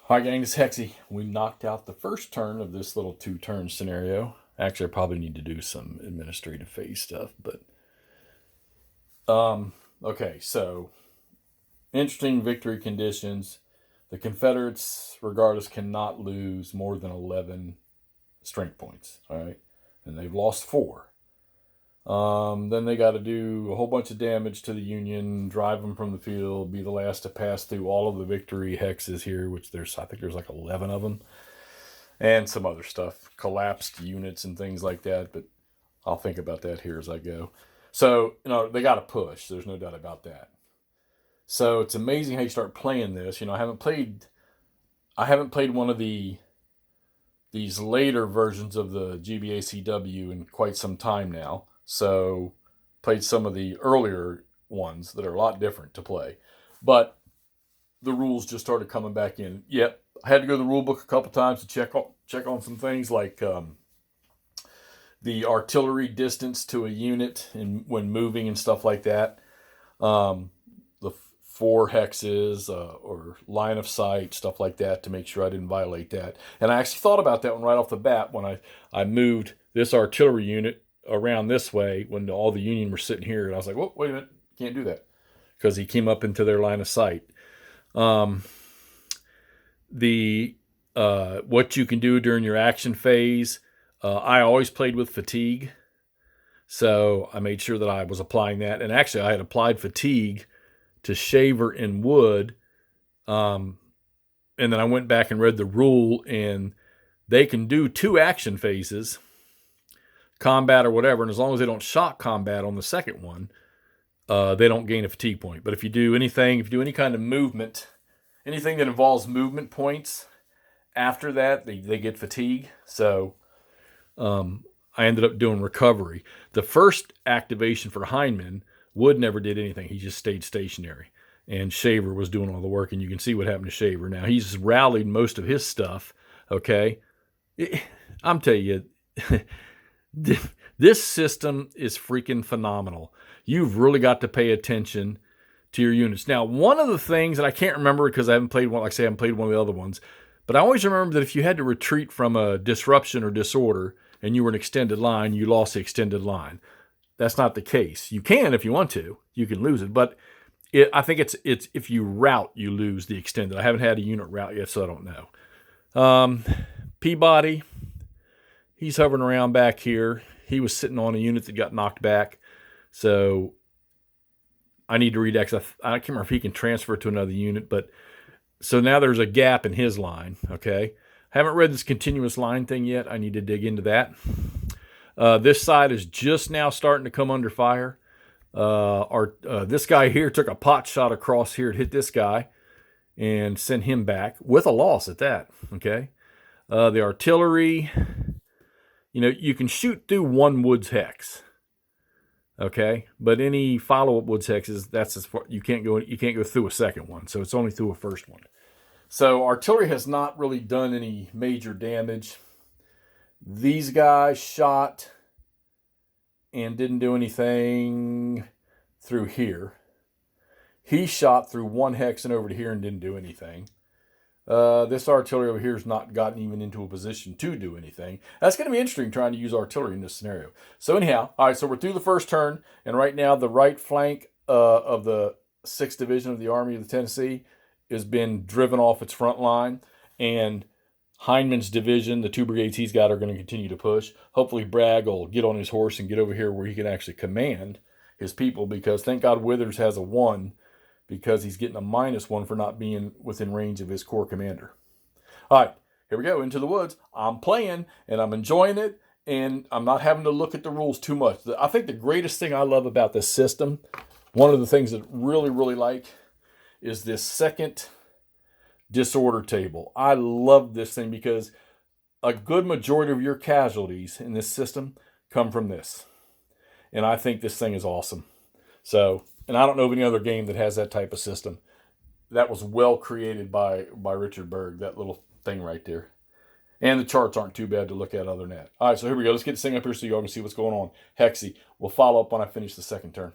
Hi gang, it's Hexy. We knocked out the first turn of this little two-turn scenario. Actually, I probably need to do some administrative phase stuff, but okay, so interesting victory conditions. The Confederates, regardless, cannot lose more than 11 strength points. All right, and they've lost 4. Then they got to do a whole bunch of damage to the Union, drive them from the field, be the last to pass through all of the victory hexes here, which I think there's like 11 of them, and some other stuff, collapsed units and things like that. But I'll think about that here as I go. So they got to push. There's no doubt about that. So it's amazing how you start playing this. I haven't played one of these later versions of the GBACW in quite some time now. So played some of the earlier ones that are a lot different to play. But the rules just started coming back in. Yep, I had to go to the rule book a couple times to check on some things like the artillery distance to a unit and when moving and stuff like that. The 4 hexes or line of sight, stuff like that, to make sure I didn't violate that. And I actually thought about that one right off the bat when I moved this artillery unit around this way when all the Union were sitting here. And I was like, whoa, wait a minute, can't do that, because he came up into their line of sight. What you can do during your action phase, I always played with fatigue. So I made sure that I was applying that. And actually, I had applied fatigue to Shaver and Wood. And then I went back and read the rule, and they can do 2 action phases, combat or whatever. And as long as they don't shock combat on the second one, they don't gain a fatigue point. But if you do any kind of movement, anything that involves movement points after that, they get fatigue. So I ended up doing recovery. The first activation for Heinemann, Wood never did anything. He just stayed stationary. And Shaver was doing all the work, and you can see what happened to Shaver. Now, he's rallied most of his stuff, okay? I'm telling you, this system is freaking phenomenal. You've really got to pay attention to your units. Now, one of the things, and I can't remember because I haven't played one, like I say, I haven't played one of the other ones, but I always remember that if you had to retreat from a disruption or disorder and you were an extended line, you lost the extended line. That's not the case. You can if you want to. You can lose it, but I think it's if you route, you lose the extended. I haven't had a unit route yet, so I don't know. Peabody, he's hovering around back here. He was sitting on a unit that got knocked back, so I need to read that because I can't remember if he can transfer to another unit. But so now there's a gap in his line. Okay, haven't read this continuous line thing yet. I need to dig into that. This side is just now starting to come under fire. This guy here took a pot shot across here to hit this guy and send him back with a loss at that. Okay, the artillery. You can shoot through one Woods hex. Okay, but any follow-up Woods hexes, that's as far you can't go through a second one. So it's only through a first one. So artillery has not really done any major damage. These guys shot and didn't do anything through here. He shot through one hex and over to here and didn't do anything. This artillery over here has not gotten even into a position to do anything. That's going to be interesting trying to use artillery in this scenario. So anyhow, all right, so we're through the first turn, and right now the right flank of the 6th Division of the Army of the Tennessee has been driven off its front line, and Heinemann's division, the 2 brigades he's got, are going to continue to push. Hopefully Bragg will get on his horse and get over here where he can actually command his people, because thank God Withers has a 1, because he's getting a -1 for not being within range of his corps commander. All right, here we go, into the woods. I'm playing, and I'm enjoying it, and I'm not having to look at the rules too much. I think the greatest thing I love about this system, one of the things that I really, really like, is this second disorder table. I love this thing because a good majority of your casualties in this system come from this. And I think this thing is awesome. So, and I don't know of any other game that has that type of system. That was well created by Richard Berg, that little thing right there. And the charts aren't too bad to look at other than that. All right, so here we go. Let's get this thing up here so you all can see what's going on. Hexy. We'll follow up when I finish the second turn.